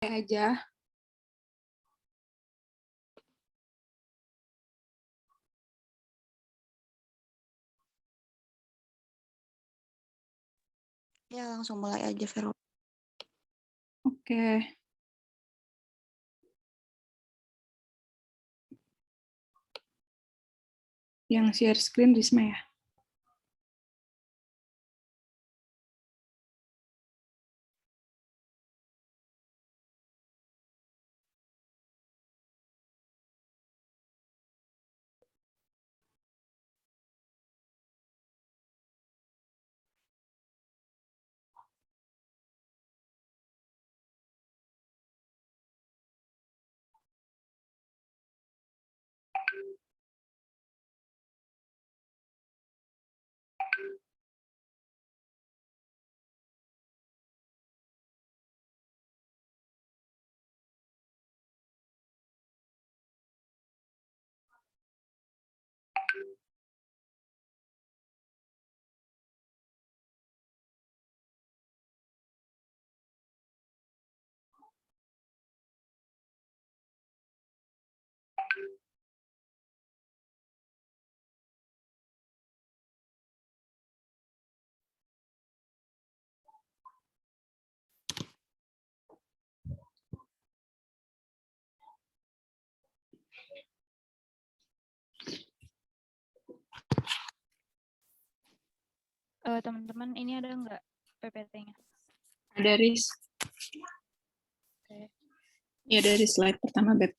aja. Ya, langsung mulai aja, Vero. Oke. Yang share screen Risma ya? Teman-teman, ini ada nggak PPT-nya? Ada Riz. Oke. Ya, dari slide pertama, Beb.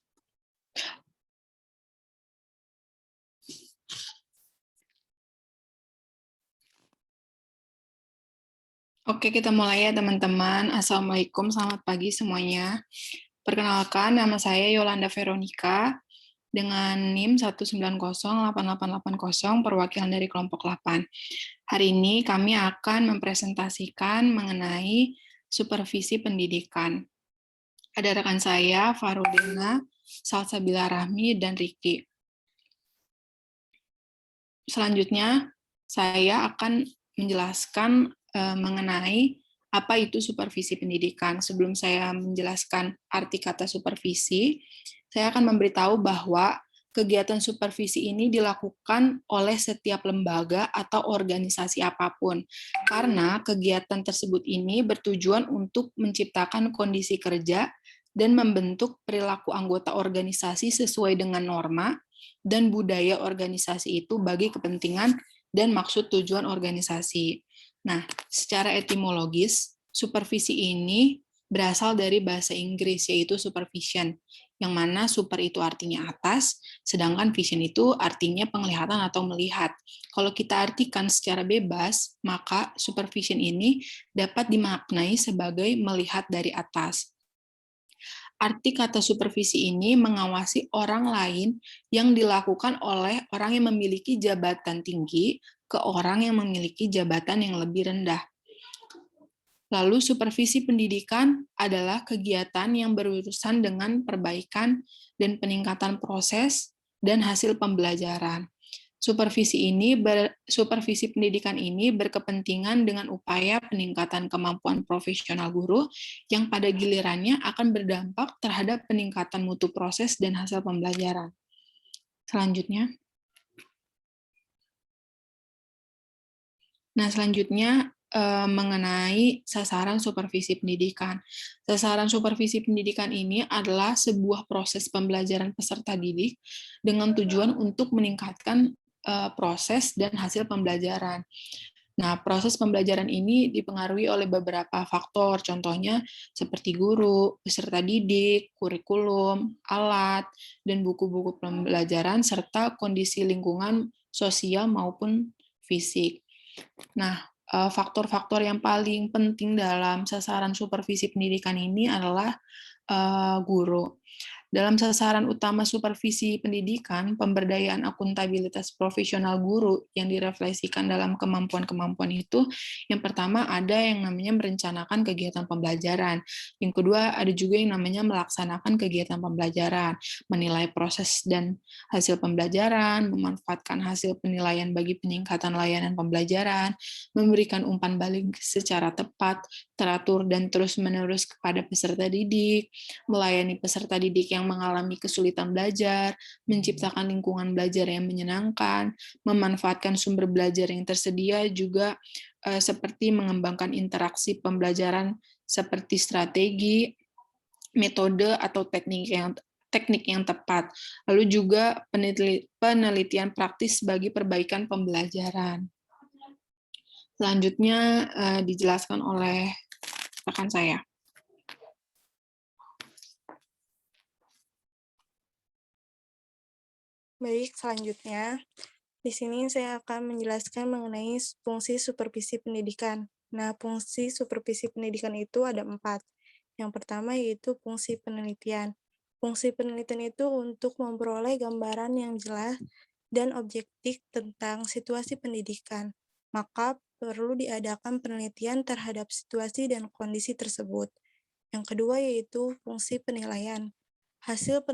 Oke, kita mulai ya teman-teman. Assalamualaikum, selamat pagi semuanya. Perkenalkan, nama saya Yolanda Veronica dengan NIM 1908880 perwakilan dari kelompok 8. Hari ini kami akan mempresentasikan mengenai supervisi pendidikan. Ada rekan saya, Farudina, Salsabila Rahmi, dan Riki. Selanjutnya, saya akan menjelaskan mengenai apa itu supervisi pendidikan. Sebelum saya menjelaskan arti kata supervisi, saya akan memberitahu bahwa kegiatan supervisi ini dilakukan oleh setiap lembaga atau organisasi apapun, karena kegiatan tersebut ini bertujuan untuk menciptakan kondisi kerja dan membentuk perilaku anggota organisasi sesuai dengan norma dan budaya organisasi itu bagi kepentingan dan maksud tujuan organisasi. Nah, secara etimologis, supervisi ini berasal dari bahasa Inggris, yaitu supervision, yang mana super itu artinya atas, sedangkan vision itu artinya penglihatan atau melihat. Kalau kita artikan secara bebas, maka supervision ini dapat dimaknai sebagai melihat dari atas. Arti kata supervisi ini mengawasi orang lain yang dilakukan oleh orang yang memiliki jabatan tinggi ke orang yang memiliki jabatan yang lebih rendah. Lalu supervisi pendidikan adalah kegiatan yang berurusan dengan perbaikan dan peningkatan proses dan hasil pembelajaran. Supervisi pendidikan ini berkepentingan dengan upaya peningkatan kemampuan profesional guru yang pada gilirannya akan berdampak terhadap peningkatan mutu proses dan hasil pembelajaran. Selanjutnya. Nah, selanjutnya mengenai sasaran supervisi pendidikan. Sasaran supervisi pendidikan ini adalah sebuah proses pembelajaran peserta didik dengan tujuan untuk meningkatkan proses dan hasil pembelajaran. Nah, proses pembelajaran ini dipengaruhi oleh beberapa faktor, contohnya seperti guru, peserta didik, kurikulum, alat, dan buku-buku pembelajaran, serta kondisi lingkungan sosial maupun fisik. Nah, faktor-faktor yang paling penting dalam sasaran supervisi pendidikan ini adalah guru. Dalam sasaran utama supervisi pendidikan, pemberdayaan akuntabilitas profesional guru yang direfleksikan dalam kemampuan-kemampuan itu, yang pertama ada yang namanya merencanakan kegiatan pembelajaran. Yang kedua, ada juga yang namanya melaksanakan kegiatan pembelajaran, menilai proses dan hasil pembelajaran, memanfaatkan hasil penilaian bagi peningkatan layanan pembelajaran, memberikan umpan balik secara tepat, teratur dan terus-menerus kepada peserta didik, melayani peserta didik yang mengalami kesulitan belajar, menciptakan lingkungan belajar yang menyenangkan, memanfaatkan sumber belajar yang tersedia, juga seperti mengembangkan interaksi pembelajaran seperti strategi, metode, atau teknik yang tepat. Lalu juga penelitian praktis bagi perbaikan pembelajaran. Selanjutnya dijelaskan oleh rekan saya. Baik, selanjutnya di sini saya akan menjelaskan mengenai fungsi supervisi pendidikan. Nah, fungsi supervisi pendidikan itu ada 4. Yang pertama yaitu fungsi penelitian. Fungsi penelitian itu untuk memperoleh gambaran yang jelas dan objektif tentang situasi pendidikan. Maka perlu diadakan penelitian terhadap situasi dan kondisi tersebut. Yang kedua yaitu fungsi penilaian. Hasil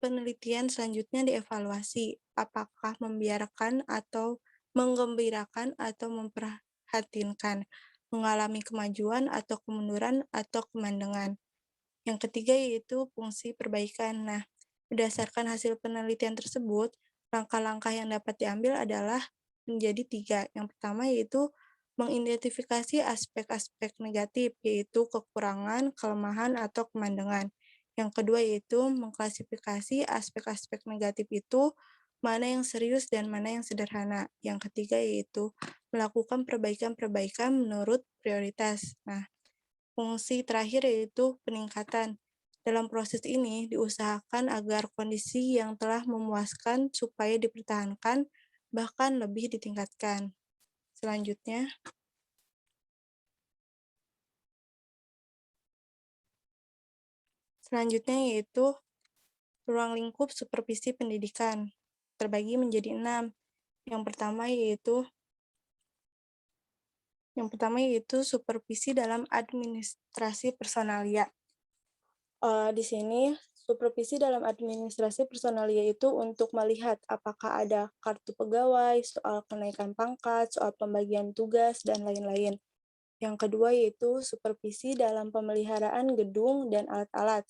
penelitian selanjutnya dievaluasi, apakah membiarkan atau menggembirakan atau memprihatinkan, mengalami kemajuan atau kemunduran atau kemandengan. Yang ketiga yaitu fungsi perbaikan. Nah, berdasarkan hasil penelitian tersebut, langkah-langkah yang dapat diambil adalah menjadi 3. Yang pertama yaitu mengidentifikasi aspek-aspek negatif, yaitu kekurangan, kelemahan, atau kemandengan. Yang kedua yaitu mengklasifikasi aspek-aspek negatif itu mana yang serius dan mana yang sederhana. Yang ketiga yaitu melakukan perbaikan-perbaikan menurut prioritas. Nah, fungsi terakhir yaitu peningkatan. Dalam proses ini diusahakan agar kondisi yang telah memuaskan supaya dipertahankan, bahkan lebih ditingkatkan. Selanjutnya, yaitu ruang lingkup supervisi pendidikan, terbagi menjadi 6. Yang pertama yaitu supervisi dalam administrasi personalia. Di sini, supervisi dalam administrasi personalia itu untuk melihat apakah ada kartu pegawai, soal kenaikan pangkat, soal pembagian tugas, dan lain-lain. Yang kedua yaitu supervisi dalam pemeliharaan gedung dan alat-alat,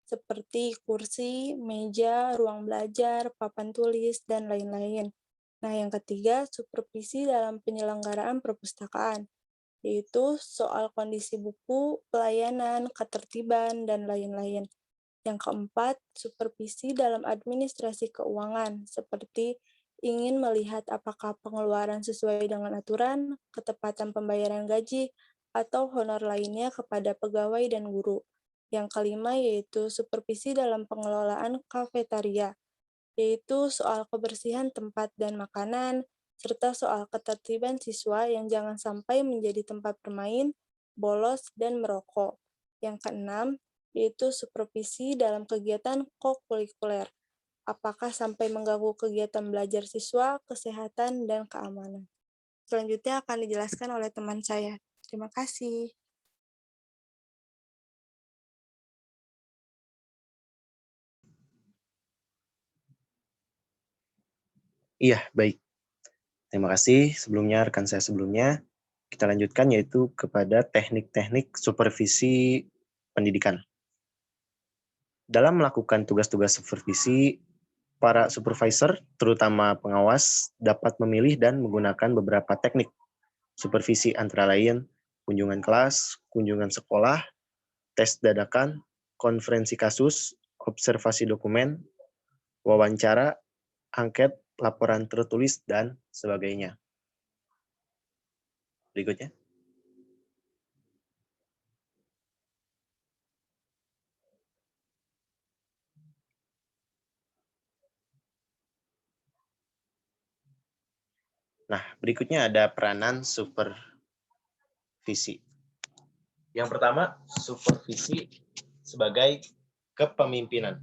seperti kursi, meja, ruang belajar, papan tulis, dan lain-lain. Nah, yang ketiga, supervisi dalam penyelenggaraan perpustakaan, yaitu soal kondisi buku, pelayanan, ketertiban, dan lain-lain. Yang keempat, supervisi dalam administrasi keuangan, seperti ingin melihat apakah pengeluaran sesuai dengan aturan, ketepatan pembayaran gaji, atau honor lainnya kepada pegawai dan guru. Yang kelima yaitu supervisi dalam pengelolaan kafetaria, yaitu soal kebersihan tempat dan makanan, serta soal ketertiban siswa yang jangan sampai menjadi tempat bermain, bolos, dan merokok. Yang keenam, yaitu supervisi dalam kegiatan kokurikuler, apakah sampai mengganggu kegiatan belajar siswa, kesehatan, dan keamanan. Selanjutnya akan dijelaskan oleh teman saya. Terima kasih. Iya, baik. Terima kasih sebelumnya rekan saya sebelumnya. Kita lanjutkan yaitu kepada teknik-teknik supervisi pendidikan. Dalam melakukan tugas-tugas supervisi, para supervisor, terutama pengawas, dapat memilih dan menggunakan beberapa teknik supervisi antara lain kunjungan kelas, kunjungan sekolah, tes dadakan, konferensi kasus, observasi dokumen, wawancara, angket, laporan tertulis, dan sebagainya. Berikutnya. Nah, berikutnya ada peranan supervisi. Yang pertama, supervisi sebagai kepemimpinan.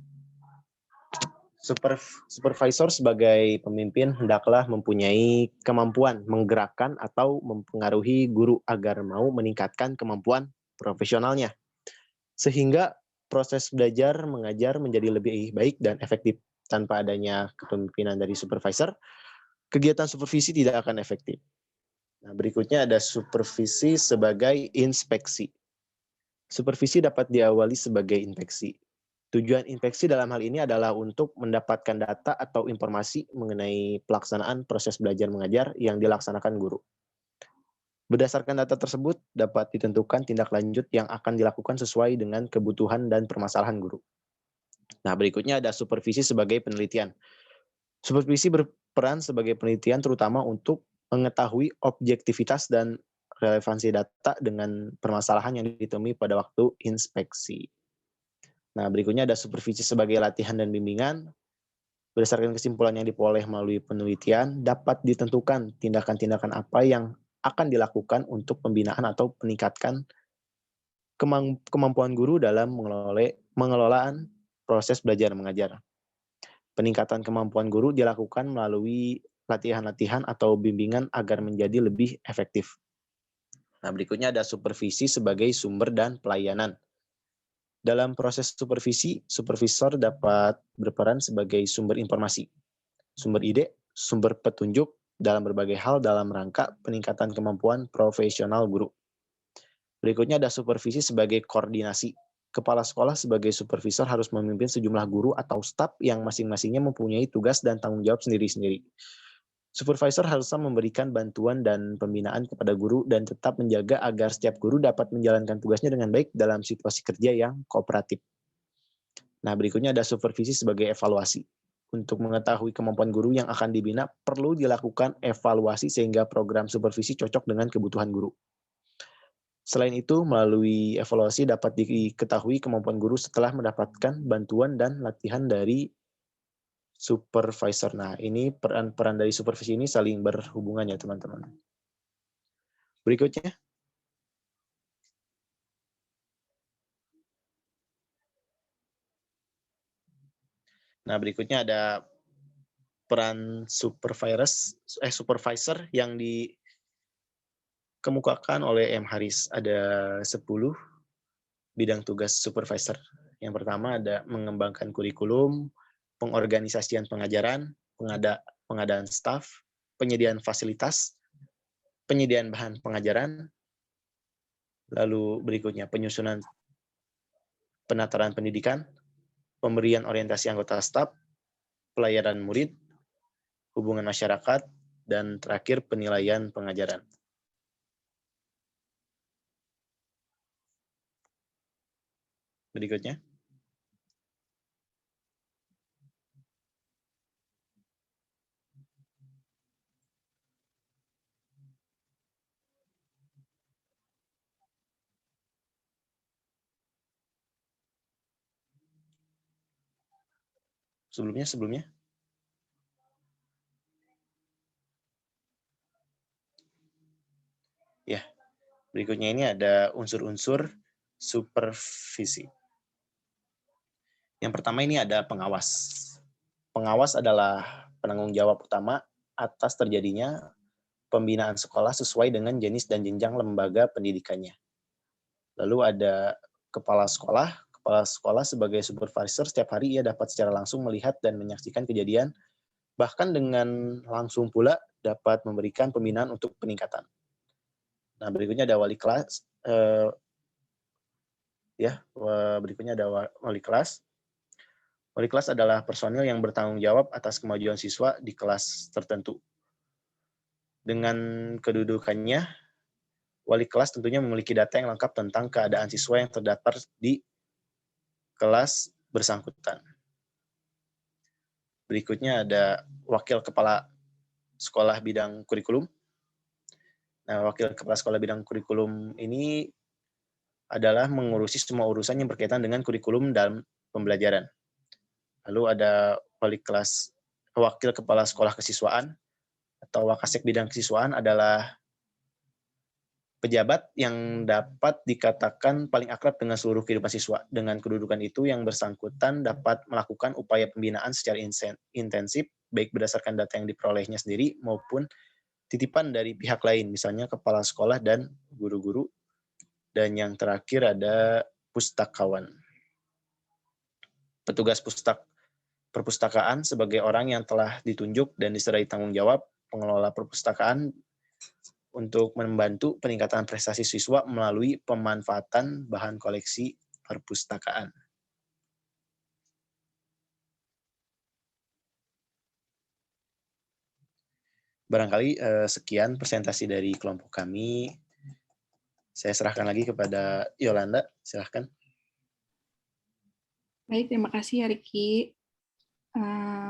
Supervisor sebagai pemimpin hendaklah mempunyai kemampuan menggerakkan atau mempengaruhi guru agar mau meningkatkan kemampuan profesionalnya, sehingga proses belajar mengajar menjadi lebih baik dan efektif. Tanpa adanya kepemimpinan dari supervisor, kegiatan supervisi tidak akan efektif. Nah, berikutnya ada supervisi sebagai inspeksi. Supervisi dapat diawali sebagai inspeksi. Tujuan inspeksi dalam hal ini adalah untuk mendapatkan data atau informasi mengenai pelaksanaan proses belajar mengajar yang dilaksanakan guru. Berdasarkan data tersebut, dapat ditentukan tindak lanjut yang akan dilakukan sesuai dengan kebutuhan dan permasalahan guru. Nah, berikutnya ada supervisi sebagai penelitian. Supervisi berperan sebagai penelitian terutama untuk mengetahui objektivitas dan relevansi data dengan permasalahan yang ditemui pada waktu inspeksi. Nah, berikutnya ada supervisi sebagai latihan dan bimbingan. Berdasarkan kesimpulan yang diperoleh melalui penelitian, dapat ditentukan tindakan-tindakan apa yang akan dilakukan untuk pembinaan atau meningkatkan kemampuan guru dalam mengelolaan proses belajar mengajar. Peningkatan kemampuan guru dilakukan melalui latihan-latihan atau bimbingan agar menjadi lebih efektif. Nah, berikutnya ada supervisi sebagai sumber dan pelayanan. Dalam proses supervisi, supervisor dapat berperan sebagai sumber informasi, sumber ide, sumber petunjuk dalam berbagai hal dalam rangka peningkatan kemampuan profesional guru. Berikutnya ada supervisi sebagai koordinasi. Kepala sekolah sebagai supervisor harus memimpin sejumlah guru atau staf yang masing-masingnya mempunyai tugas dan tanggung jawab sendiri-sendiri. Supervisor harusnya memberikan bantuan dan pembinaan kepada guru dan tetap menjaga agar setiap guru dapat menjalankan tugasnya dengan baik dalam situasi kerja yang kooperatif. Nah, berikutnya ada supervisi sebagai evaluasi. Untuk mengetahui kemampuan guru yang akan dibina, perlu dilakukan evaluasi sehingga program supervisi cocok dengan kebutuhan guru. Selain itu, melalui evaluasi dapat diketahui kemampuan guru setelah mendapatkan bantuan dan latihan dari supervisor. Nah, ini peran-peran dari supervisi ini saling berhubungan ya, teman-teman. Berikutnya. Nah, berikutnya ada peran supervisor yang dikemukakan oleh M. Haris. Ada 10 bidang tugas supervisor. Yang pertama ada mengembangkan kurikulum, pengorganisasian pengajaran, pengadaan staf, penyediaan fasilitas, penyediaan bahan pengajaran, lalu berikutnya penyusunan penataran pendidikan, pemberian orientasi anggota staf, pelayanan murid, hubungan masyarakat, dan terakhir penilaian pengajaran. Berikutnya. Sebelumnya. Ya, berikutnya ini ada unsur-unsur supervisi. Yang pertama ini ada pengawas. Pengawas adalah penanggung jawab utama atas terjadinya pembinaan sekolah sesuai dengan jenis dan jenjang lembaga pendidikannya. Lalu ada kepala sekolah. Kepala sekolah sebagai supervisor setiap hari ia dapat secara langsung melihat dan menyaksikan kejadian, bahkan dengan langsung pula dapat memberikan pembinaan untuk peningkatan. Nah, berikutnya ada wali kelas. Berikutnya ada wali kelas. Wali kelas adalah personil yang bertanggung jawab atas kemajuan siswa di kelas tertentu. Dengan kedudukannya, wali kelas tentunya memiliki data yang lengkap tentang keadaan siswa yang terdaftar di kelas bersangkutan. Berikutnya ada wakil kepala sekolah bidang kurikulum. Nah, wakil kepala sekolah bidang kurikulum ini adalah mengurusi semua urusan yang berkaitan dengan kurikulum dalam pembelajaran. Lalu ada wakil kepala sekolah kesiswaan atau wakasek bidang kesiswaan adalah pejabat yang dapat dikatakan paling akrab dengan seluruh kehidupan siswa. Dengan kedudukan itu yang bersangkutan dapat melakukan upaya pembinaan secara intensif, baik berdasarkan data yang diperolehnya sendiri maupun titipan dari pihak lain, misalnya kepala sekolah dan guru-guru. Dan yang terakhir ada pustakawan. Petugas perpustakaan sebagai orang yang telah ditunjuk dan disertai tanggung jawab pengelola perpustakaan untuk membantu peningkatan prestasi siswa melalui pemanfaatan bahan koleksi perpustakaan. Barangkali sekian presentasi dari kelompok kami. Saya serahkan lagi kepada Yolanda, silahkan. Baik, terima kasih ya Riki.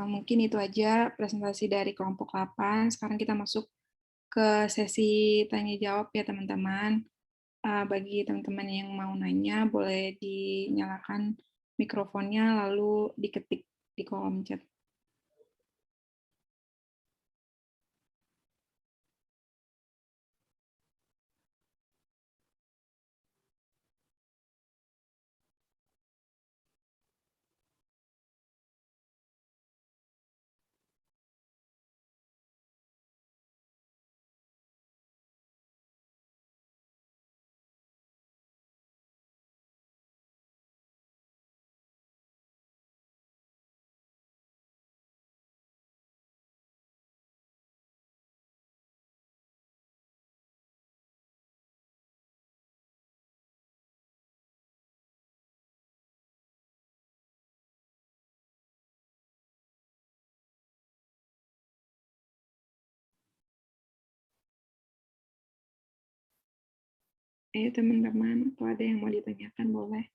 Mungkin itu aja presentasi dari kelompok 8. Sekarang kita masuk ke sesi tanya jawab ya teman-teman. Bagi teman-teman yang mau nanya, boleh dinyalakan mikrofonnya lalu diketik di kolom chat. Ayo teman-teman, kalau ada yang mau ditanyakan boleh.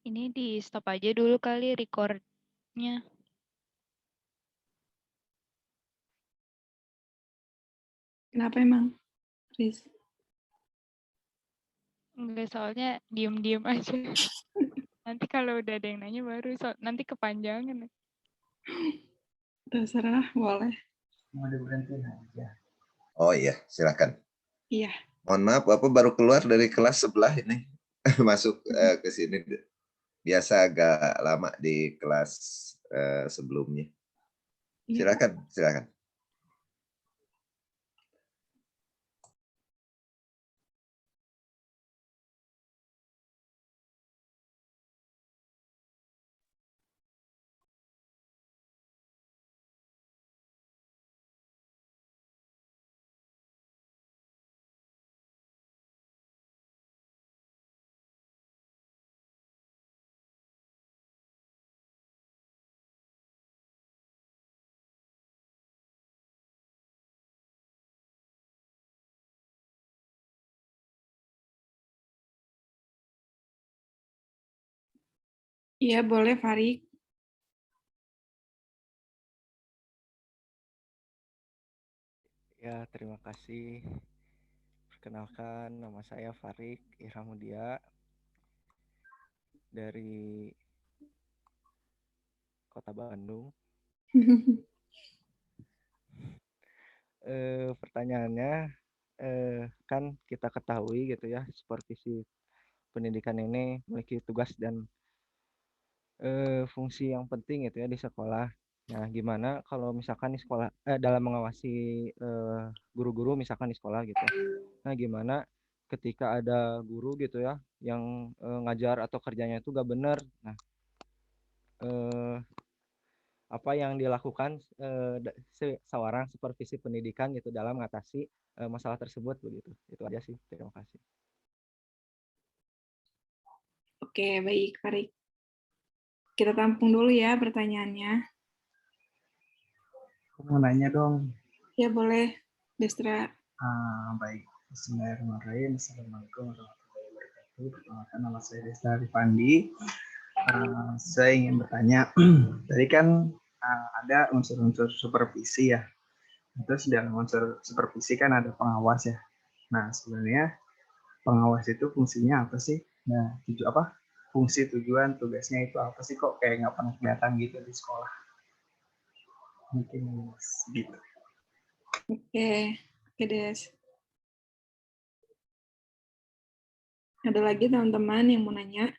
Ini di stop aja dulu kali recordnya. Kenapa emang, Riz? Enggak, soalnya diem-diem aja. Nanti kalau udah ada yang nanya baru, nanti kepanjangan. Terserah, boleh. Oh iya, silakan. Iya. Mohon maaf, Bapak baru keluar dari kelas sebelah ini. Masuk ke sini. Biasa agak lama di kelas sebelumnya. Silakan, silakan. Iya, boleh Farid. Ya, terima kasih. Perkenalkan, nama saya Farid Ihramudia dari Kota Bandung. Pertanyaannya, kan kita ketahui gitu ya, supervisi pendidikan ini memiliki tugas dan fungsi yang penting gitu ya di sekolah. Nah, gimana kalau misalkan di sekolah dalam mengawasi guru-guru misalkan di sekolah gitu. Nah, gimana ketika ada guru gitu ya yang ngajar atau kerjanya itu gak benar. Nah, apa yang dilakukan seorang supervisi pendidikan gitu dalam mengatasi masalah tersebut begitu. Itu aja sih. Terima kasih. Oke, baik Farid. Kita tampung dulu ya pertanyaannya. Aku mau nanya dong. Ya boleh, Destra. Baik. Bismillahirrahmanirrahim. Assalamualaikum warahmatullahi wabarakatuh. Perkenalkan, nama saya Destra Rifandi. Saya ingin bertanya, tadi kan ada unsur-unsur supervisi ya. Terus dalam unsur supervisi kan ada pengawas ya. Nah, sebenarnya pengawas itu fungsinya apa sih? Nah, fungsi, tujuan, tugasnya itu apa sih? Kok kayak nggak pernah kelihatan gitu di sekolah? Mungkin gitu. Oke, Des. Ada lagi teman-teman yang mau nanya?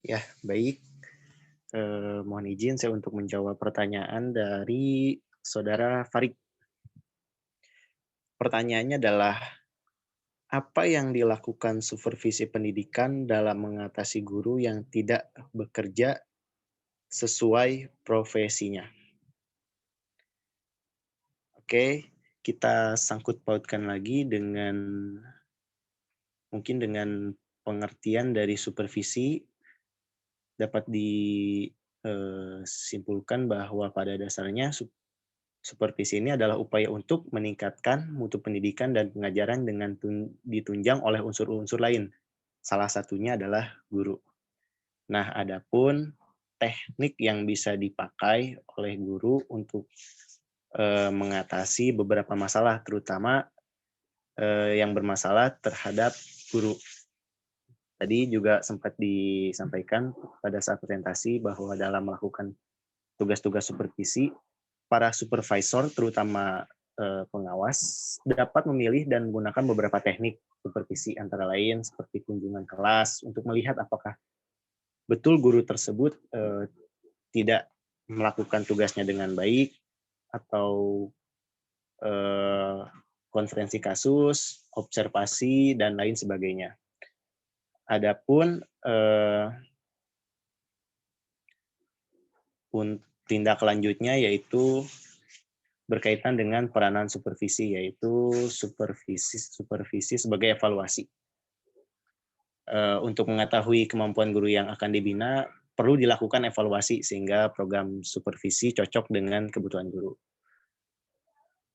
Ya, baik. Mohon izin saya untuk menjawab pertanyaan dari Saudara Farid. Pertanyaannya adalah, apa yang dilakukan supervisi pendidikan dalam mengatasi guru yang tidak bekerja sesuai profesinya? Oke, kita sangkut pautkan lagi dengan mungkin dengan pengertian dari supervisi dapat disimpulkan bahwa pada dasarnya Supervisi ini adalah upaya untuk meningkatkan mutu pendidikan dan pengajaran dengan ditunjang oleh unsur-unsur lain. Salah satunya adalah guru. Nah, adapun teknik yang bisa dipakai oleh guru untuk mengatasi beberapa masalah, terutama yang bermasalah terhadap guru. Tadi juga sempat disampaikan pada saat presentasi bahwa dalam melakukan tugas-tugas supervisi, para supervisor, terutama pengawas, dapat memilih dan menggunakan beberapa teknik supervisi, antara lain seperti kunjungan kelas untuk melihat apakah betul guru tersebut tidak melakukan tugasnya dengan baik, atau konferensi kasus, observasi, dan lain sebagainya. Adapun tindak lanjutnya yaitu berkaitan dengan peranan supervisi, yaitu supervisi sebagai evaluasi. Untuk mengetahui kemampuan guru yang akan dibina, perlu dilakukan evaluasi sehingga program supervisi cocok dengan kebutuhan guru.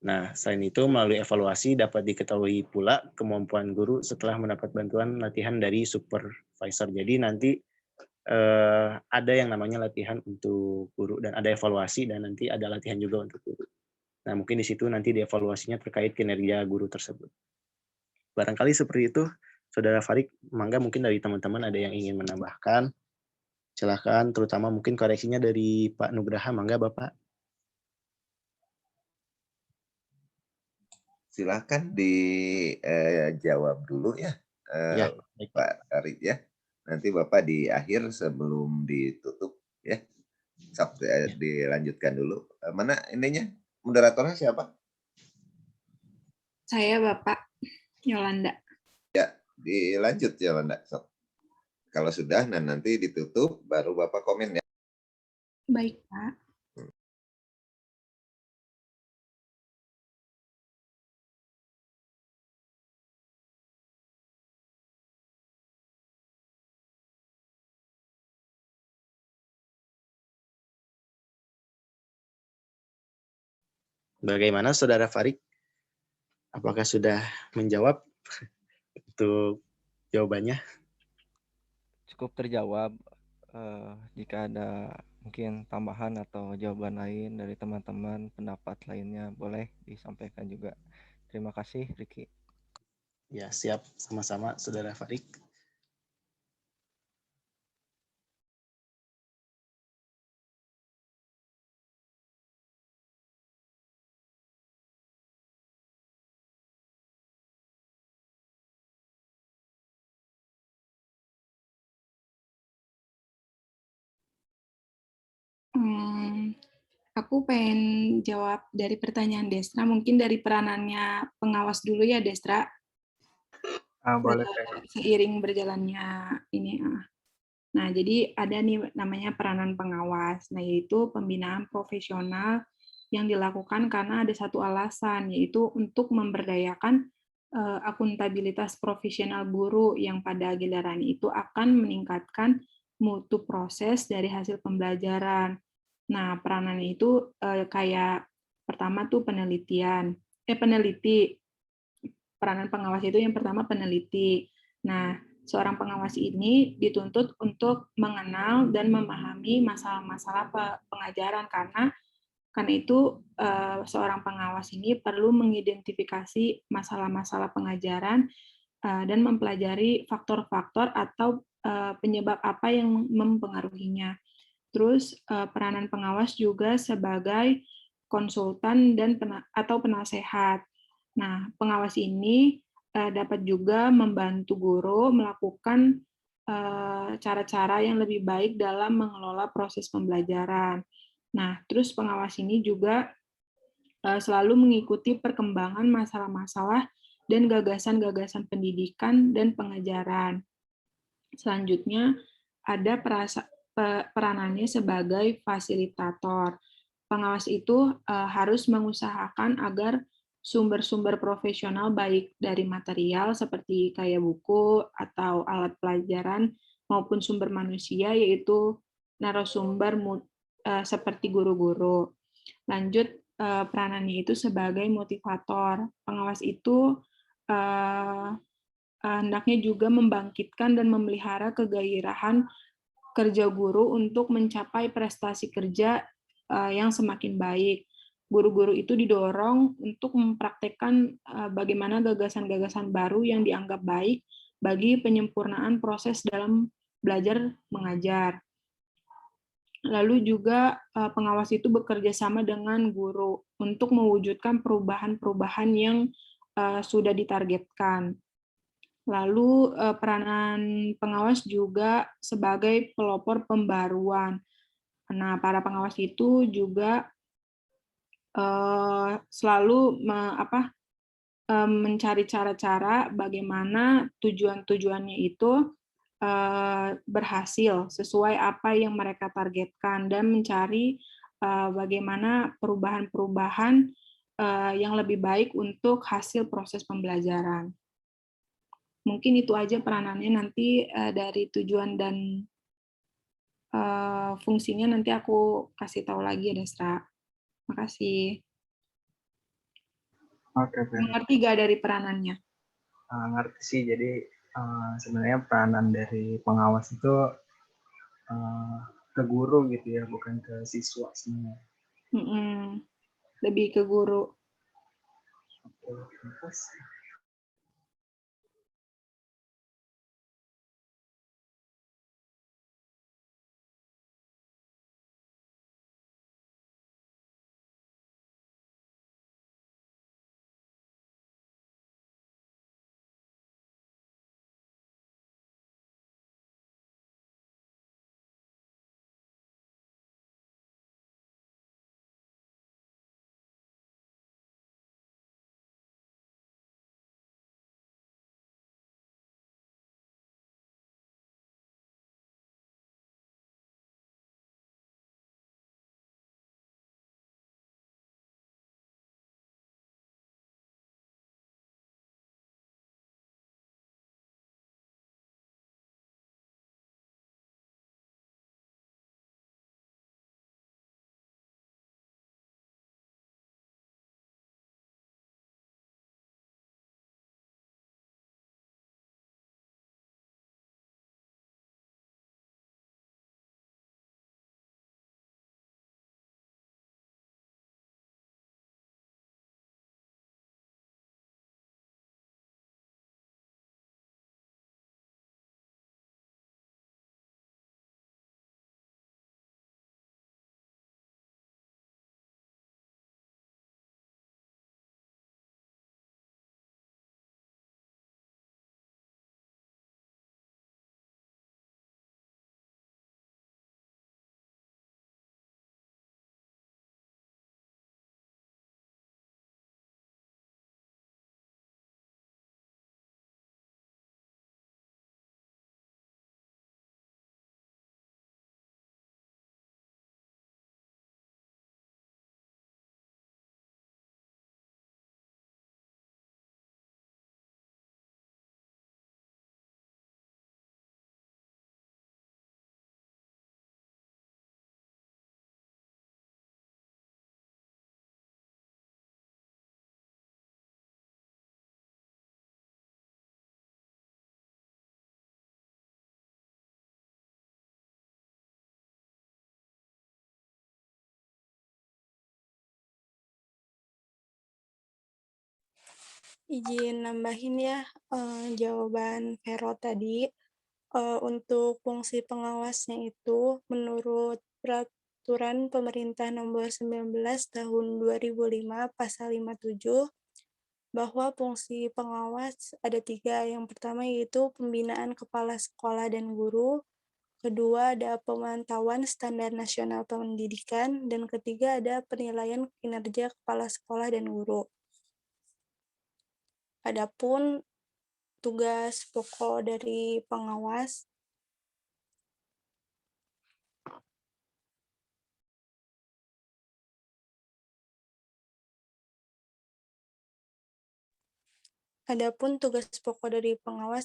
Nah, selain itu, melalui evaluasi dapat diketahui pula kemampuan guru setelah mendapat bantuan latihan dari supervisor. Jadi nanti ada yang namanya latihan untuk guru, dan ada evaluasi, dan nanti ada latihan juga untuk guru. Nah, mungkin di situ nanti dievaluasinya terkait kinerja guru tersebut. Barangkali seperti itu, Saudara Farid. Mangga mungkin dari teman-teman ada yang ingin menambahkan. Silakan, terutama mungkin koreksinya dari Pak Nugraha. Mangga, Bapak. Silakan dijawab dulu ya, Ya, Pak Farid ya. Nanti Bapak di akhir sebelum ditutup ya. Dilanjutkan dulu. Mana ininya? Moderatornya siapa? Saya Bapak Yolanda. Ya, dilanjut Yolanda. Kalau sudah, nah nanti ditutup, baru Bapak komen ya. Baik, Pak. Bagaimana Saudara Farid? Apakah sudah menjawab untuk jawabannya? Cukup terjawab. Jika ada mungkin tambahan atau jawaban lain dari teman-teman, pendapat lainnya boleh disampaikan juga. Terima kasih, Riki. Ya, siap. Sama-sama, Saudara Farid. Aku pengen jawab dari pertanyaan Destra, mungkin dari peranannya pengawas dulu ya, Destra. Boleh. Seiring berjalannya ini. Nah, jadi ada nih namanya peranan pengawas. Nah, yaitu pembinaan profesional yang dilakukan karena ada satu alasan, yaitu untuk memberdayakan akuntabilitas profesional guru yang pada gilirannya itu akan meningkatkan mutu proses dari hasil pembelajaran. Nah, peranannya itu kayak pertama tuh peneliti. Peranan pengawas itu yang pertama peneliti. Nah, seorang pengawas ini dituntut untuk mengenal dan memahami masalah-masalah pengajaran karena itu seorang pengawas ini perlu mengidentifikasi masalah-masalah pengajaran dan mempelajari faktor-faktor atau penyebab apa yang mempengaruhinya. Terus peranan pengawas juga sebagai konsultan dan atau penasehat. Nah, pengawas ini dapat juga membantu guru melakukan cara-cara yang lebih baik dalam mengelola proses pembelajaran. Nah, terus pengawas ini juga selalu mengikuti perkembangan masalah-masalah dan gagasan-gagasan pendidikan dan pengajaran. Selanjutnya, ada peranannya sebagai fasilitator. Pengawas itu harus mengusahakan agar sumber-sumber profesional baik dari material seperti kayak buku atau alat pelajaran maupun sumber manusia yaitu narasumber seperti guru-guru. Lanjut, peranannya itu sebagai motivator. Pengawas itu hendaknya juga membangkitkan dan memelihara kegairahan kerja guru untuk mencapai prestasi kerja yang semakin baik. Guru-guru itu didorong untuk mempraktekkan bagaimana gagasan-gagasan baru yang dianggap baik bagi penyempurnaan proses dalam belajar mengajar. Lalu juga pengawas itu bekerja sama dengan guru untuk mewujudkan perubahan-perubahan yang sudah ditargetkan. Lalu peranan pengawas juga sebagai pelopor pembaruan. Nah, para pengawas itu juga selalu mencari cara-cara bagaimana tujuan-tujuannya itu berhasil sesuai apa yang mereka targetkan dan mencari bagaimana perubahan-perubahan yang lebih baik untuk hasil proses pembelajaran. Mungkin itu aja peranannya, nanti dari tujuan dan fungsinya nanti aku kasih tahu lagi ya, Desra. Makasih. Oke, Fer. Mengerti gak dari peranannya? Ngerti sih, jadi sebenarnya peranan dari pengawas itu ke guru gitu ya, bukan ke siswa sebenarnya. Lebih ke guru. Oke, terima kasih. Izin nambahin ya jawaban Vero tadi. Untuk fungsi pengawasnya itu menurut Peraturan Pemerintah Nomor 19 Tahun 2005 Pasal 57 bahwa fungsi pengawas ada 3. Yang pertama yaitu pembinaan kepala sekolah dan guru, kedua ada pemantauan standar nasional pendidikan, dan ketiga ada penilaian kinerja kepala sekolah dan guru. Adapun tugas pokok dari pengawas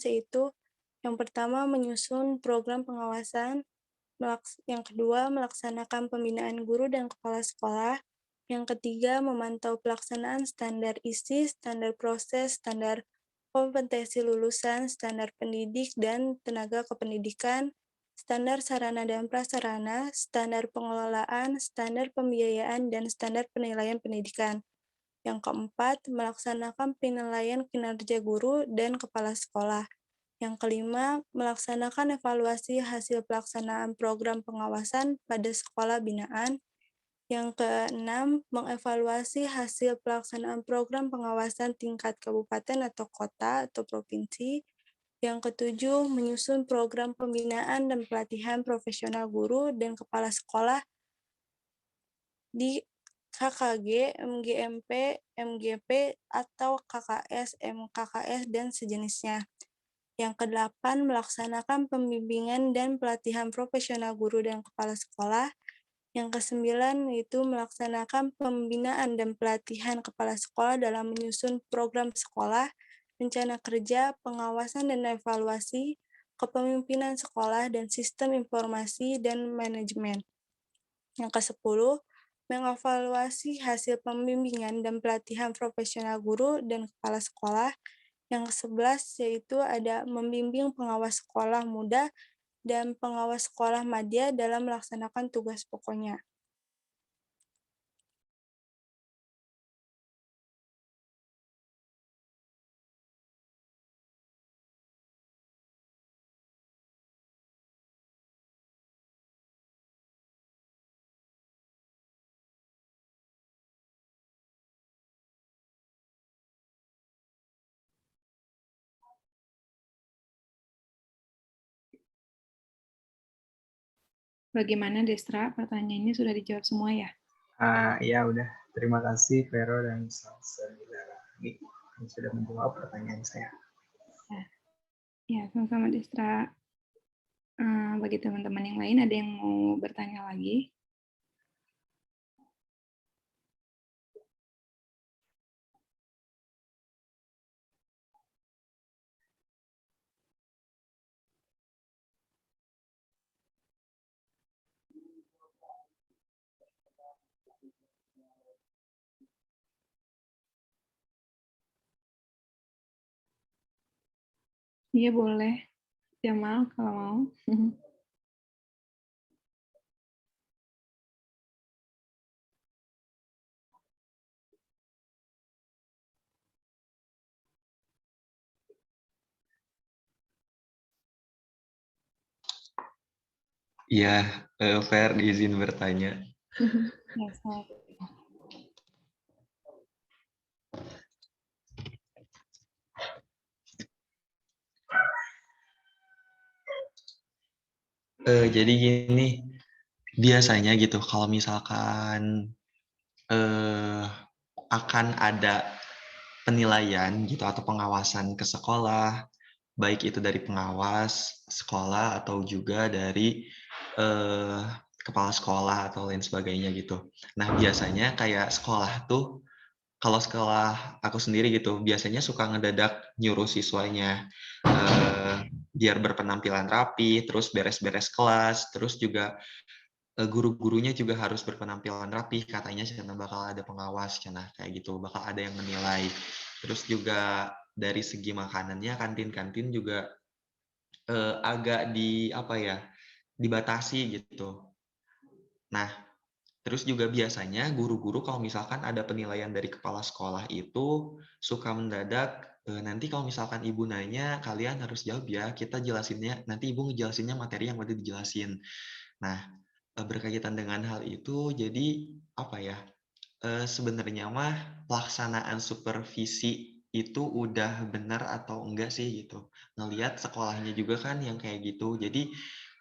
yaitu yang pertama menyusun program pengawasan, yang kedua melaksanakan pembinaan guru dan kepala sekolah, Yang ketiga, memantau pelaksanaan standar isi, standar proses, standar kompetensi lulusan, standar pendidik dan tenaga kependidikan, standar sarana dan prasarana, standar pengelolaan, standar pembiayaan, dan standar penilaian pendidikan. Yang keempat, melaksanakan penilaian kinerja guru dan kepala sekolah. Yang kelima, melaksanakan evaluasi hasil pelaksanaan program pengawasan pada sekolah binaan. Yang keenam, mengevaluasi hasil pelaksanaan program pengawasan tingkat kabupaten atau kota atau provinsi. Yang ketujuh, menyusun program pembinaan dan pelatihan profesional guru dan kepala sekolah di KKG, MGMP, MGP, atau KKS, MKKS, dan sejenisnya. Yang kedelapan, melaksanakan pembimbingan dan pelatihan profesional guru dan kepala sekolah. Yang kesembilan, yaitu melaksanakan pembinaan dan pelatihan kepala sekolah dalam menyusun program sekolah, rencana kerja, pengawasan dan evaluasi, kepemimpinan sekolah, dan sistem informasi dan manajemen. Yang kesepuluh, mengevaluasi hasil pembimbingan dan pelatihan profesional guru dan kepala sekolah. Yang ke-11 yaitu ada membimbing pengawas sekolah muda dan pengawas sekolah madya dalam melaksanakan tugas pokoknya. Bagaimana Destra? Pertanyaannya sudah dijawab semua ya? Ya udah, terima kasih Vero dan saudara Nick yang sudah menjawab pertanyaan saya. Ya, sama-sama Destra. Bagi teman-teman yang lain, ada yang mau bertanya lagi? Iya, boleh. Jamal, kalau mau. Iya, Fer, izin bertanya. Ya, sok. Jadi gini, biasanya gitu kalau misalkan akan ada penilaian gitu atau pengawasan ke sekolah, baik itu dari pengawas sekolah atau juga dari kepala sekolah atau lain sebagainya gitu. Nah, biasanya kayak sekolah tuh, kalau sekolah aku sendiri gitu, biasanya suka ngedadak nyuruh siswanya biar berpenampilan rapi, terus beres-beres kelas, terus juga guru-gurunya juga harus berpenampilan rapi, katanya karena bakal ada pengawas, karena kayak gitu, bakal ada yang menilai. Terus juga dari segi makanannya, kantin-kantin juga agak dibatasi gitu. Nah, terus juga biasanya guru-guru kalau misalkan ada penilaian dari kepala sekolah itu suka mendadak, nanti kalau misalkan ibu nanya, kalian harus jawab ya, kita jelasinnya, nanti ibu ngejelasinnya materi yang udah dijelasin. Nah, berkaitan dengan hal itu, jadi sebenarnya mah pelaksanaan supervisi itu udah benar atau enggak sih gitu. Ngelihat sekolahnya juga kan yang kayak gitu. Jadi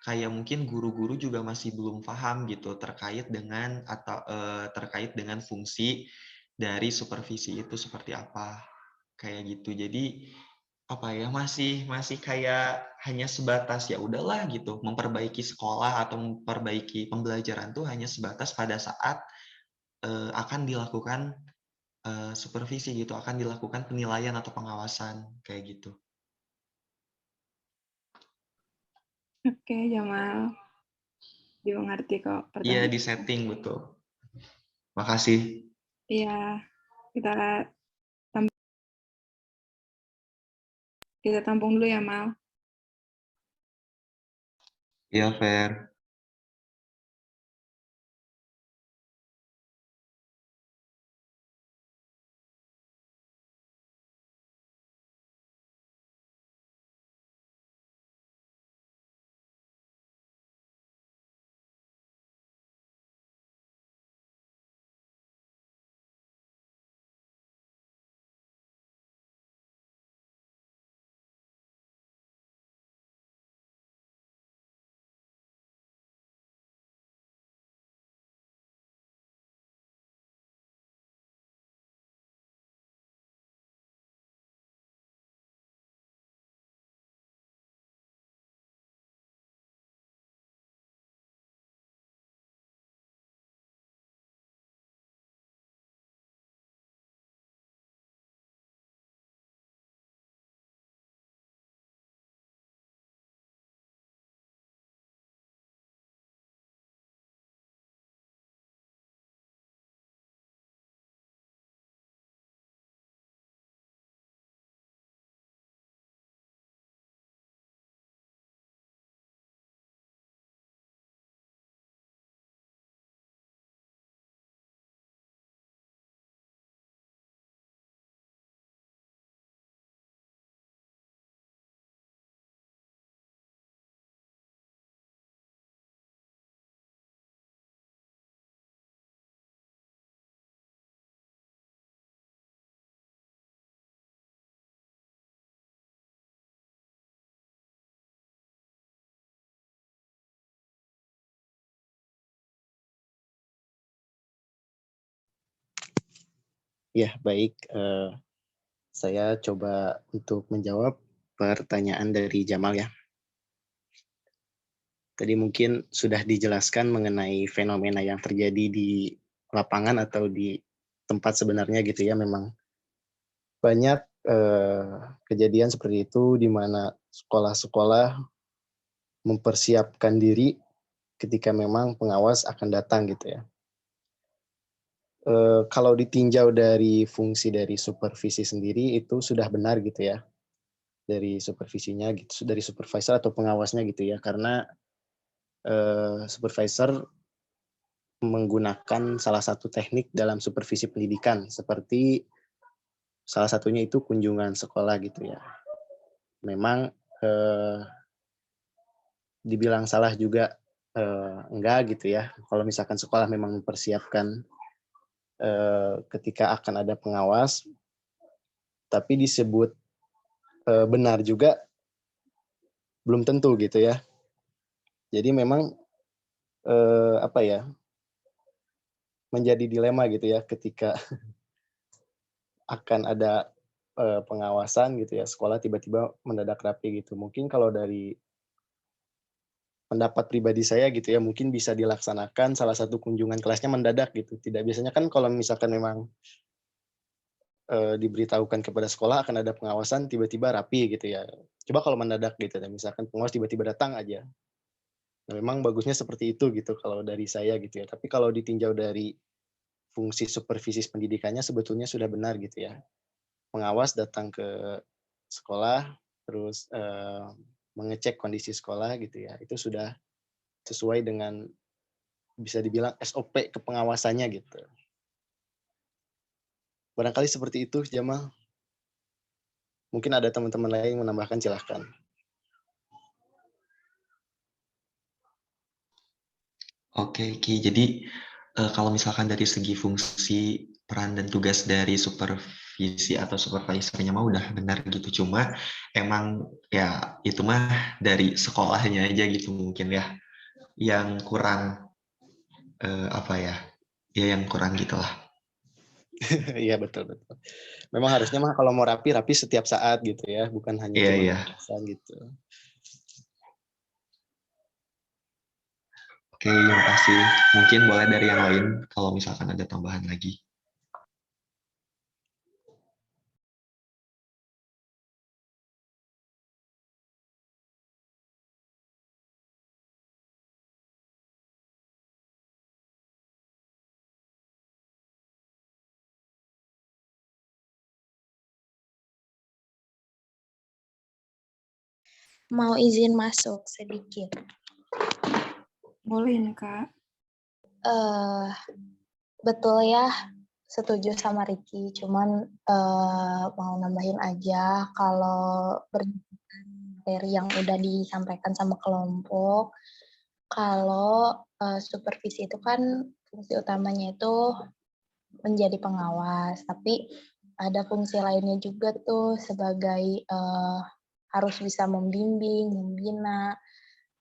kayak mungkin guru-guru juga masih belum paham gitu terkait dengan fungsi dari supervisi itu seperti apa. Kayak gitu. Jadi masih kayak hanya sebatas ya udahlah gitu, memperbaiki sekolah atau memperbaiki pembelajaran tuh hanya sebatas pada saat akan dilakukan supervisi gitu, akan dilakukan penilaian atau pengawasan kayak gitu. Oke, Jamal. Dia mengerti kok Iya, pertanyaan. di setting betul. Makasih. Iya, kita tam- kita tampung dulu ya, Mal. Iya, Fer. Ya, baik. Saya coba untuk menjawab pertanyaan dari Jamal ya. Tadi mungkin sudah dijelaskan mengenai fenomena yang terjadi di lapangan atau di tempat sebenarnya gitu ya. Memang banyak kejadian seperti itu di mana sekolah-sekolah mempersiapkan diri ketika memang pengawas akan datang gitu ya. Kalau ditinjau dari fungsi dari supervisi sendiri itu sudah benar gitu ya, dari supervisinya gitu, dari supervisor atau pengawasnya gitu ya, karena supervisor menggunakan salah satu teknik dalam supervisi pendidikan, seperti salah satunya itu kunjungan sekolah gitu ya. Memang dibilang salah juga enggak gitu ya, kalau misalkan sekolah memang mempersiapkan ketika akan ada pengawas, tapi disebut benar juga belum tentu gitu ya. Jadi memang apa ya, menjadi dilema gitu ya ketika akan ada pengawasan gitu ya, sekolah tiba-tiba mendadak rapi gitu. Mungkin kalau dari pendapat pribadi saya gitu ya, mungkin bisa dilaksanakan salah satu kunjungan kelasnya mendadak gitu. Tidak biasanya kan kalau misalkan memang diberitahukan kepada sekolah akan ada pengawasan tiba-tiba rapi gitu ya. Coba kalau mendadak gitu ya, misalkan pengawas tiba-tiba datang aja. Nah, memang bagusnya seperti itu gitu kalau dari saya gitu ya. Tapi kalau ditinjau dari fungsi supervisi pendidikannya sebetulnya sudah benar gitu ya. Pengawas datang ke sekolah, terus mengecek kondisi sekolah gitu ya. Itu sudah sesuai dengan bisa dibilang SOP kepengawasannya gitu. Barangkali seperti itu, Jamal. Mungkin ada teman-teman lain yang menambahkan, silahkan. Oke, Ki. Jadi kalau misalkan dari segi fungsi, peran dan tugas dari supervisi atau supervisornya mah udah benar gitu. Cuma emang ya itu mah dari sekolahnya aja gitu mungkin ya yang kurang apa ya? Ya yang kurang gitulah. Iya, betul-betul. Memang harusnya mah kalau mau rapi, rapi setiap saat gitu ya, bukan hanya Iya, cuma iya. pengawasan gitu. Oke, makasih. Mungkin boleh dari yang lain kalau misalkan ada tambahan lagi. Mau izin masuk sedikit. Boleh nih, Kak. Betul ya, setuju sama Ricky. Cuman mau nambahin aja kalau dari yang udah disampaikan sama kelompok, kalau supervisi itu kan fungsi utamanya itu menjadi pengawas, tapi ada fungsi lainnya juga tuh sebagai harus bisa membimbing, membina,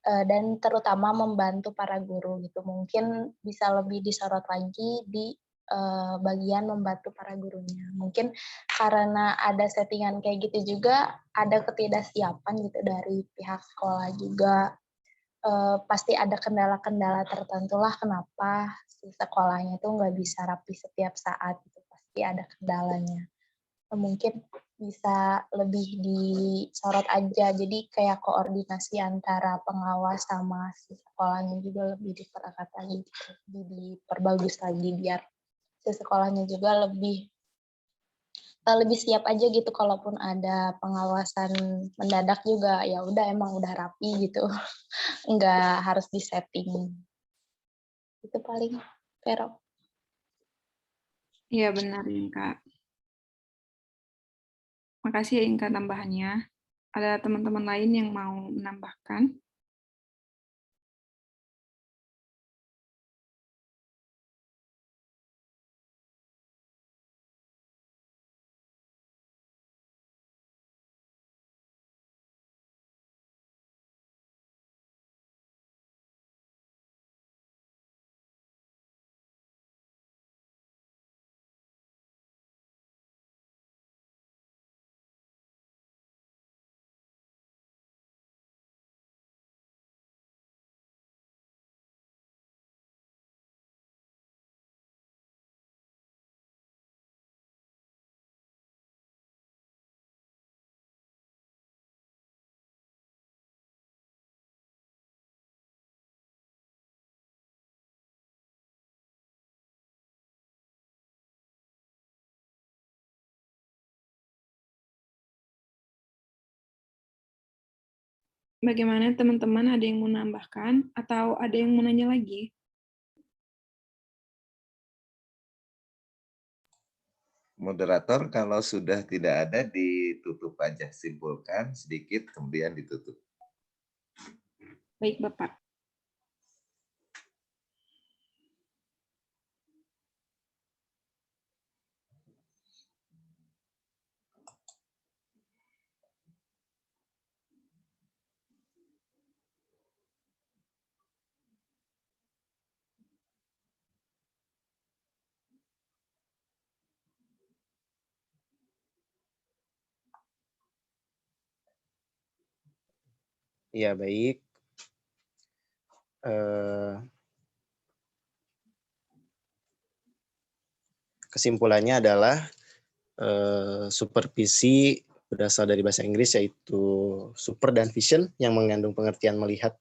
dan terutama membantu para guru gitu. Mungkin bisa lebih disorot lagi di bagian membantu para gurunya. Mungkin karena ada settingan kayak gitu juga, ada ketidaksiapan gitu dari pihak sekolah juga. Pasti ada kendala-kendala tertentu lah kenapa si sekolahnya itu nggak bisa rapi setiap saat gitu. Pasti ada kendalanya. Mungkin bisa lebih disorot aja. Jadi kayak koordinasi antara pengawas sama si sekolahnya juga lebih dipererat lagi, gitu. Diperbagus lagi biar si sekolahnya juga lebih siap aja gitu kalaupun ada pengawasan mendadak juga ya udah emang udah rapi gitu. Nggak harus disetting. Itu paling, Vero. Iya, benar nih, Kak. Makasih ya Inka tambahannya. Ada teman-teman lain yang mau menambahkan? Bagaimana teman-teman, ada yang mau menambahkan atau ada yang mau nanya lagi? Moderator, kalau sudah tidak ada ditutup aja, simpulkan sedikit kemudian ditutup. Baik, Bapak. Ya, baik. Kesimpulannya adalah supervisi berasal dari bahasa Inggris yaitu super dan vision yang mengandung pengertian melihat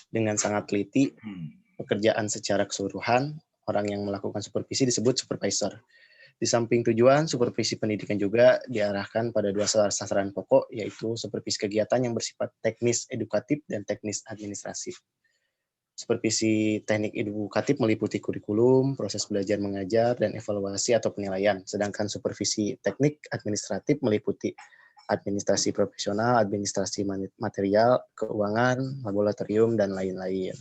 dengan sangat teliti pekerjaan secara keseluruhan. Orang yang melakukan supervisi disebut supervisor. Di samping tujuan, supervisi pendidikan juga diarahkan pada dua sasaran pokok, yaitu supervisi kegiatan yang bersifat teknis edukatif dan teknis administratif. Supervisi teknik edukatif meliputi kurikulum, proses belajar mengajar, dan evaluasi atau penilaian. Sedangkan supervisi teknik administratif meliputi administrasi profesional, administrasi material, keuangan, laboratorium, dan lain-lain.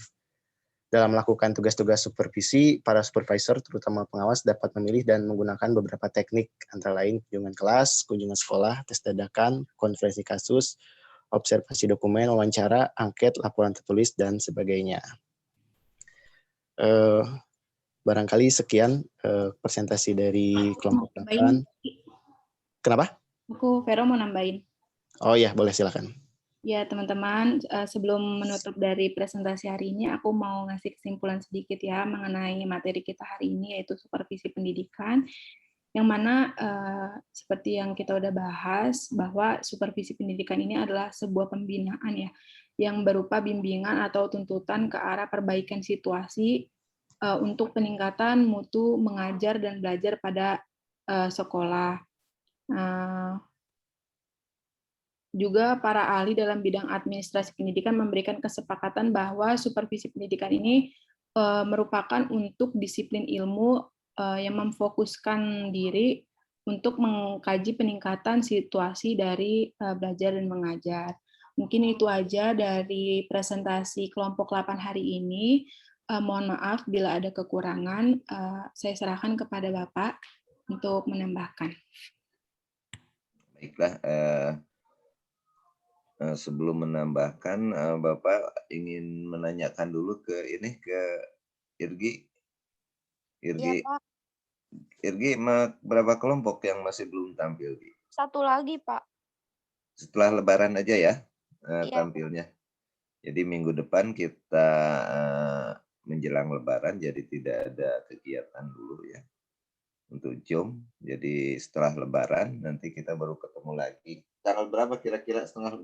Dalam melakukan tugas-tugas supervisi, para supervisor, terutama pengawas, dapat memilih dan menggunakan beberapa teknik, antara lain kunjungan kelas, kunjungan sekolah, tes dadakan, konferensi kasus, observasi dokumen, wawancara, angket, laporan tertulis, dan sebagainya. Barangkali sekian presentasi dari kelompok 8. Kenapa? Aku, Vero, mau nambahin. Oh ya, boleh, silakan. Ya, teman-teman, sebelum menutup dari presentasi hari ini, aku mau ngasih kesimpulan sedikit ya mengenai materi kita hari ini, yaitu supervisi pendidikan, yang mana seperti yang kita udah bahas, bahwa supervisi pendidikan ini adalah sebuah pembinaan ya, yang berupa bimbingan atau tuntutan ke arah perbaikan situasi untuk peningkatan mutu mengajar dan belajar pada sekolah. Juga para ahli dalam bidang administrasi pendidikan memberikan kesepakatan bahwa supervisi pendidikan ini merupakan untuk disiplin ilmu yang memfokuskan diri untuk mengkaji peningkatan situasi dari belajar dan mengajar. Mungkin itu aja dari presentasi kelompok 8 hari ini. Mohon maaf bila ada kekurangan, saya serahkan kepada Bapak untuk menambahkan. Baiklah, sebelum menambahkan, Bapak ingin menanyakan dulu ke Irgi. Iya, Pak. Irgi, berapa kelompok yang masih belum tampil, Gi? Satu lagi, Pak. Setelah Lebaran aja ya Iya. tampilnya. Jadi minggu depan kita menjelang Lebaran, jadi tidak ada kegiatan dulu ya untuk Zoom. Jadi setelah Lebaran nanti kita baru ketemu lagi. Tanggal berapa kira-kira setelah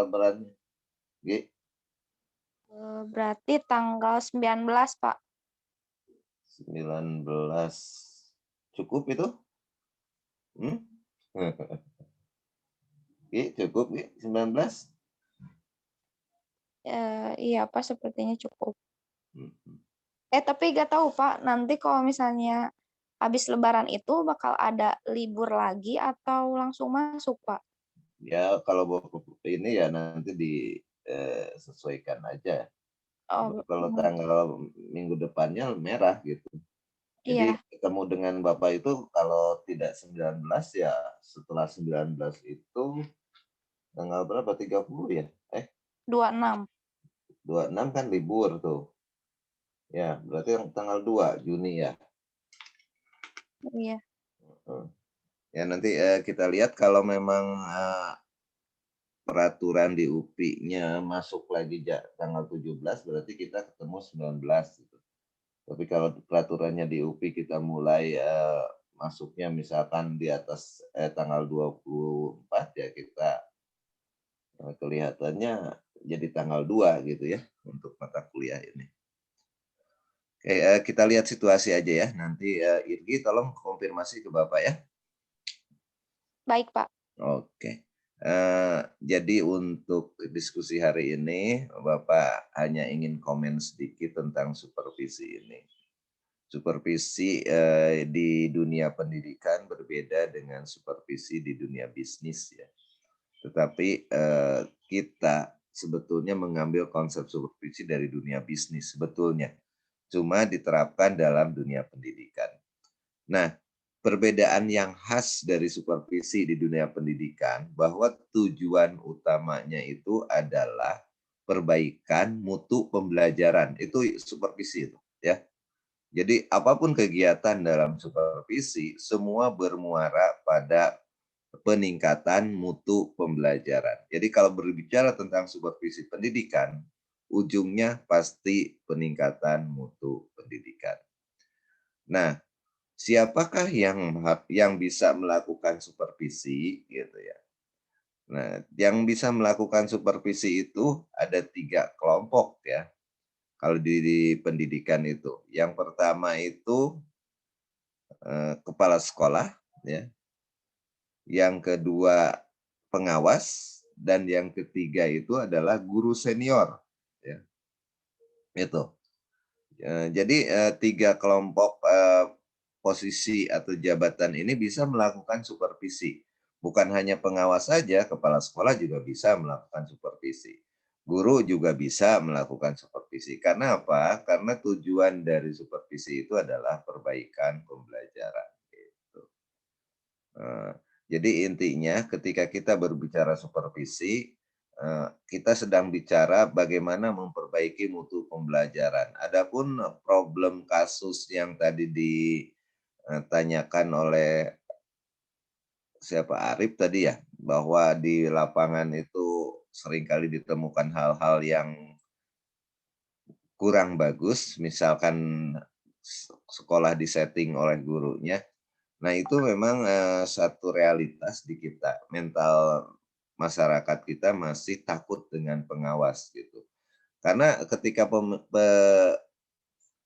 Lebarannya? G? Berarti tanggal 19, Pak. 19 cukup itu? G, cukup G, 19? Iya, Pak, sepertinya cukup. Tapi nggak tahu, Pak, nanti kalau misalnya habis Lebaran itu bakal ada libur lagi atau langsung masuk, Pak? Ya, kalau ini ya nanti disesuaikan aja. Kalau tanggal minggu depannya merah gitu. Jadi ketemu dengan Bapak itu kalau tidak 19 ya setelah 19 itu tanggal berapa? 30 ya? 26. 26 kan libur tuh. Ya, berarti tanggal 2 Juni ya. Iya. Ya nanti kita lihat kalau memang peraturan di UPI-nya masuk lagi tanggal 17 berarti kita ketemu 19 gitu. Tapi kalau peraturannya di UPI kita mulai masuknya misalkan di atas tanggal 24 ya kita kelihatannya jadi tanggal 2 gitu ya untuk mata kuliah ini. Oke, kita lihat situasi aja ya. Nanti Irgi tolong konfirmasi ke Bapak ya. Baik, Pak. Oke. Jadi untuk diskusi hari ini, Bapak hanya ingin komen sedikit tentang supervisi ini. Supervisi di dunia pendidikan berbeda dengan supervisi di dunia bisnis ya. Tetapi kita sebetulnya mengambil konsep supervisi dari dunia bisnis sebetulnya. Cuma diterapkan dalam dunia pendidikan. Nah, perbedaan yang khas dari supervisi di dunia pendidikan bahwa tujuan utamanya itu adalah perbaikan mutu pembelajaran. Itu supervisi itu ya. Jadi apapun kegiatan dalam supervisi semua bermuara pada peningkatan mutu pembelajaran. Jadi kalau berbicara tentang supervisi pendidikan, ujungnya pasti peningkatan mutu pendidikan. Nah, siapakah yang bisa melakukan supervisi gitu ya? Nah, yang bisa melakukan supervisi itu ada 3 kelompok ya. Kalau di pendidikan itu, yang pertama itu kepala sekolah ya. Yang kedua pengawas dan yang ketiga itu adalah guru senior ya. Itu. Jadi 3 kelompok posisi atau jabatan ini bisa melakukan supervisi. Bukan hanya pengawas saja, kepala sekolah juga bisa melakukan supervisi. Guru juga bisa melakukan supervisi. Karena apa? Karena tujuan dari supervisi itu adalah perbaikan pembelajaran. Gitu. Jadi intinya ketika kita berbicara supervisi, kita sedang bicara bagaimana memperbaiki mutu pembelajaran. Adapun problem kasus yang tadi ditanyakan oleh Arif tadi ya, bahwa di lapangan itu seringkali ditemukan hal-hal yang kurang bagus, misalkan sekolah disetting oleh gurunya. Nah itu memang satu realitas di kita, mental masyarakat kita masih takut dengan pengawas gitu. Karena ketika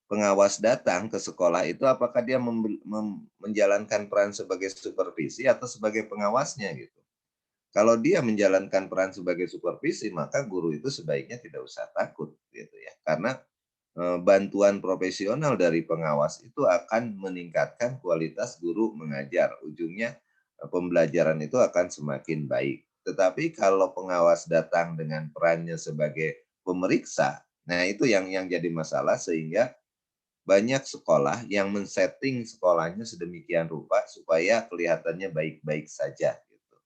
pengawas datang ke sekolah itu apakah dia menjalankan peran sebagai supervisi atau sebagai pengawasnya gitu. kalau dia menjalankan peran sebagai supervisi, maka guru itu sebaiknya tidak usah takut gitu ya. Karena bantuan profesional dari pengawas itu akan meningkatkan kualitas guru mengajar. Ujungnya pembelajaran itu akan semakin baik. Tetapi kalau pengawas datang dengan perannya sebagai pemeriksa, nah itu yang jadi masalah, sehingga banyak sekolah yang men-setting sekolahnya sedemikian rupa supaya kelihatannya baik-baik saja gitu.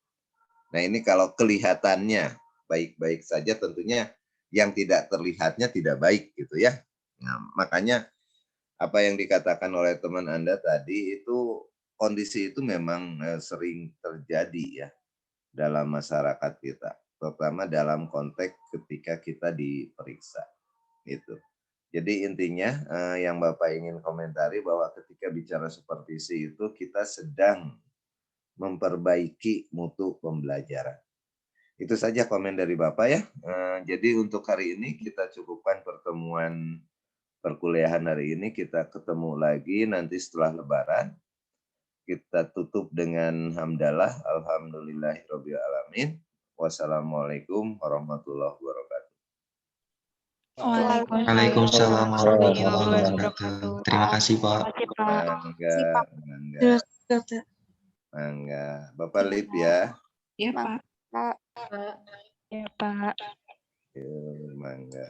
Nah, ini kalau kelihatannya baik-baik saja, tentunya yang tidak terlihatnya tidak baik gitu ya. Nah, makanya apa yang dikatakan oleh teman Anda tadi itu, kondisi itu memang sering terjadi ya dalam masyarakat kita, terutama dalam konteks ketika kita diperiksa gitu. Jadi intinya yang Bapak ingin komentari bahwa ketika bicara supervisi itu kita sedang memperbaiki mutu pembelajaran. Itu saja komen dari Bapak ya. Jadi untuk hari ini kita cukupkan pertemuan perkuliahan hari ini. Kita ketemu lagi nanti setelah Lebaran. Kita tutup dengan hamdalah. Alhamdulillahirabbil alamin. Wassalamualaikum warahmatullahi wabarakatuh. Waalaikumsalam warahmatullahi wabarakatuh. Terima kasih, Pak. Mangga. Bapak Lip ya. Ya, Pak. Ya, Pak. Mangga.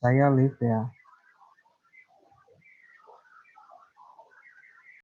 Saya Liv ya.